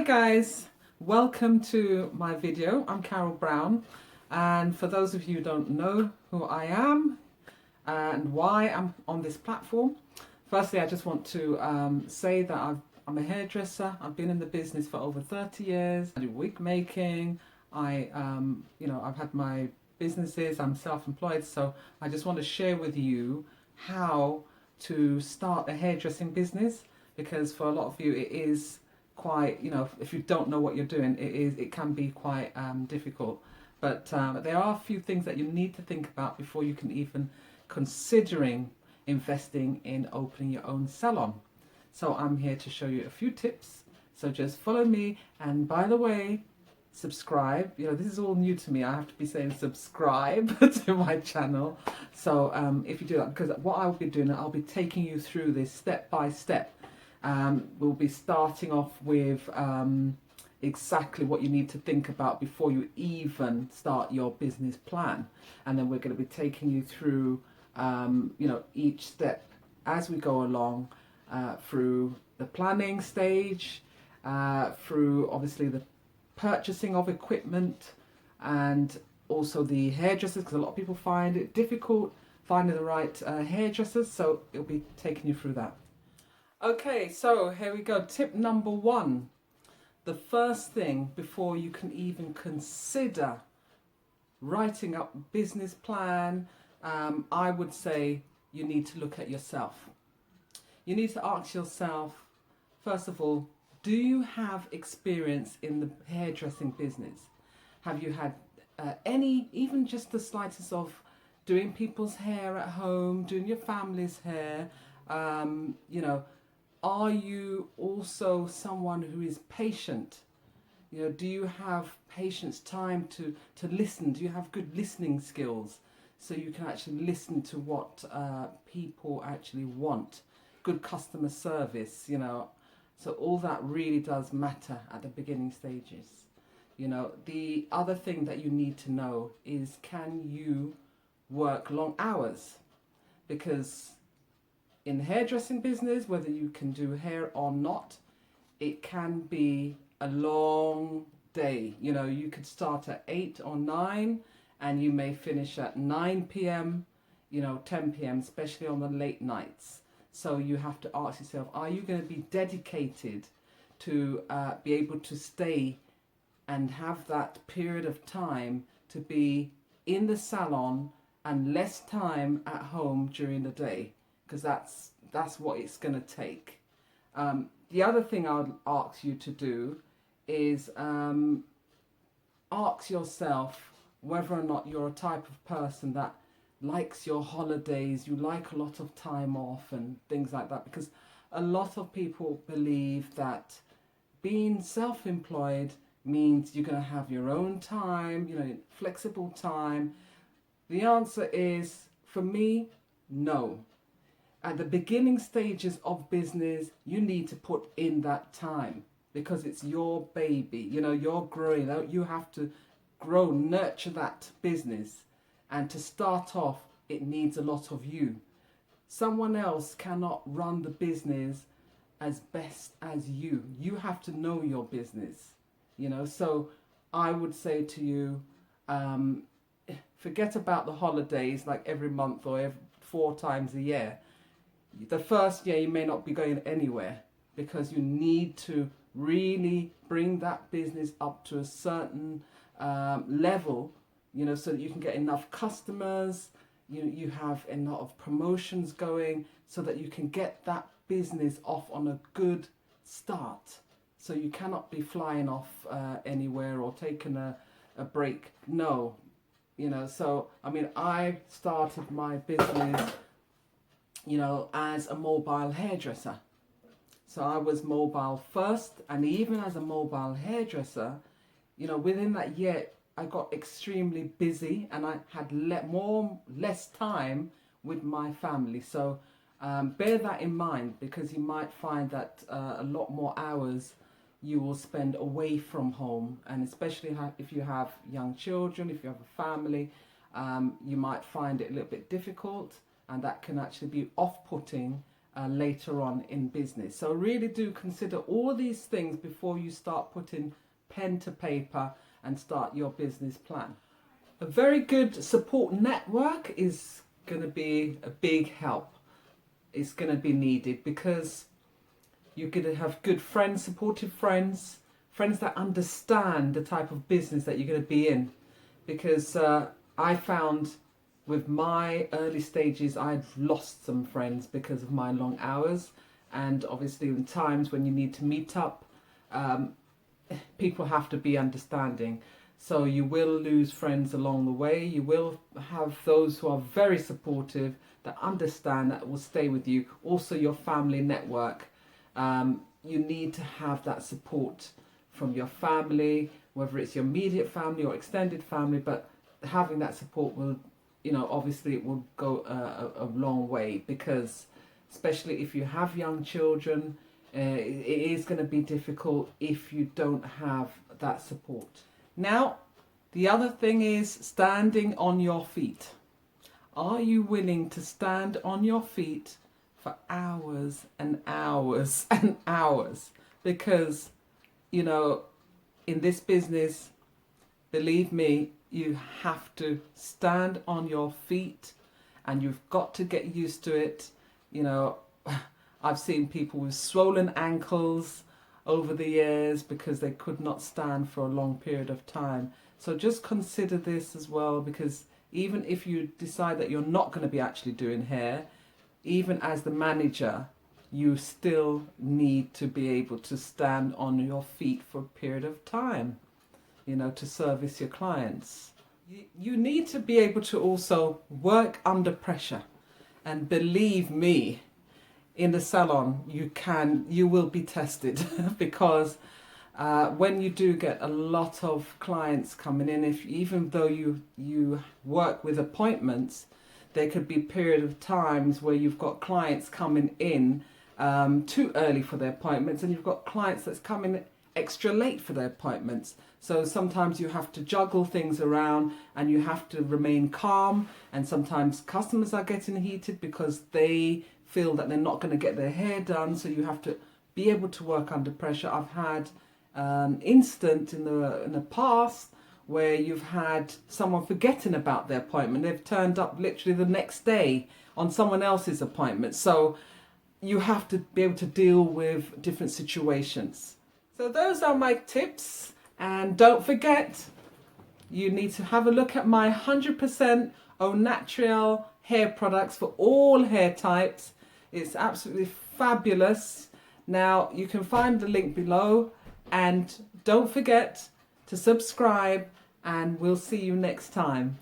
guys, welcome to my video. I'm Carol Brown, and for those of you who don't know who I am and why I'm on this platform, firstly I just want to say that I'm a hairdresser. I've been in the business for over 30 years. I do wig making. I've had my businesses. I'm self-employed, so I just want to share with you how to start a hairdressing business, because for a lot of you it is quite, if you don't know what you're doing, it can be quite difficult. But there are a few things that you need to think about before you can even considering investing in opening your own salon. So I'm here to show you a few tips. So just follow me, and by the way, subscribe. This is all new to me. I have to be saying subscribe to my channel. So if you do that, because what I'll be doing, I'll be taking you through this step by step. We'll be starting off with exactly what you need to think about before you even start your business plan, and then we're going to be taking you through each step as we go along, through the planning stage, through obviously the purchasing of equipment, and also the hairdressers, because a lot of people find it difficult finding the right hairdressers, so it'll be taking you through that. Okay, so here we go. Tip number one. The first thing before you can even consider writing up a business plan, I would say you need to look at yourself. You need to ask yourself, first of all, do you have experience in the hairdressing business? Have you had any, even just the slightest of doing people's hair at home, doing your family's hair? Are you also someone who is patient? Do you have patience, time to listen? Do you have good listening skills, so you can actually listen to what people actually want? Good customer service, so all that really does matter at the beginning stages. The other thing that you need to know is, can you work long hours? Because in the hairdressing business, whether you can do hair or not, it can be a long day. You could start at 8 or 9 and you may finish at 9 p.m, 10 p.m, especially on the late nights. So you have to ask yourself, are you going to be dedicated to be able to stay and have that period of time to be in the salon and less time at home during the day? Because that's what it's going to take. The other thing I would ask you to do is ask yourself whether or not you're a type of person that likes your holidays, you like a lot of time off and things like that. Because a lot of people believe that being self-employed means you're going to have your own time, flexible time. The answer is, for me, no. At the beginning stages of business, you need to put in that time, because it's your baby. You're growing out. You have to grow, nurture that business. And to start off, it needs a lot of you. Someone else cannot run the business as best as you. You have to know your business. So I would say to you, forget about the holidays, like every month or 4 times a year. The first year you may not be going anywhere, because you need to really bring that business up to a certain level, so that you can get enough customers, you have a lot of promotions going, so that you can get that business off on a good start. So you cannot be flying off anywhere or taking a break. No, so I started my business as a mobile hairdresser. So I was mobile first, and even as a mobile hairdresser, within that year I got extremely busy, and I had less time with my family. So bear that in mind, because you might find that a lot more hours you will spend away from home, and especially if you have young children, if you have a family, you might find it a little bit difficult, and that can actually be off-putting later on in business. So really do consider all these things before you start putting pen to paper and start your business plan. A very good support network is going to be a big help. It's going to be needed because you're going to have good friends, supportive friends, friends that understand the type of business that you're going to be in. Because I found with my early stages, I've lost some friends because of my long hours. And obviously in times when you need to meet up, people have to be understanding. So you will lose friends along the way. You will have those who are very supportive, that understand, that will stay with you. Also your family network. You need to have that support from your family, whether it's your immediate family or extended family, but having that support will, obviously it will go a long way, because especially if you have young children, it is going to be difficult if you don't have that support. Now, the other thing is standing on your feet. Are you willing to stand on your feet for hours and hours and hours? Because, in this business, believe me, you have to stand on your feet and you've got to get used to it. I've seen people with swollen ankles over the years because they could not stand for a long period of time. So just consider this as well, because even if you decide that you're not going to be actually doing hair, even as the manager, you still need to be able to stand on your feet for a period of time, to service your clients. You need to be able to also work under pressure. And believe me, in the salon, you will be tested because when you do get a lot of clients coming in, even though you work with appointments, there could be a period of times where you've got clients coming in too early for their appointments, and you've got clients that's coming extra late for their appointments. So sometimes you have to juggle things around and you have to remain calm, and sometimes customers are getting heated because they feel that they're not going to get their hair done, so you have to be able to work under pressure. I've had an instant in the past where you've had someone forgetting about their appointment. They've turned up literally the next day on someone else's appointment. So you have to be able to deal with different situations. So those are my tips. And don't forget, you need to have a look at my 100% au naturel hair products for all hair types. It's absolutely fabulous. Now, you can find the link below, and don't forget to subscribe, and we'll see you next time.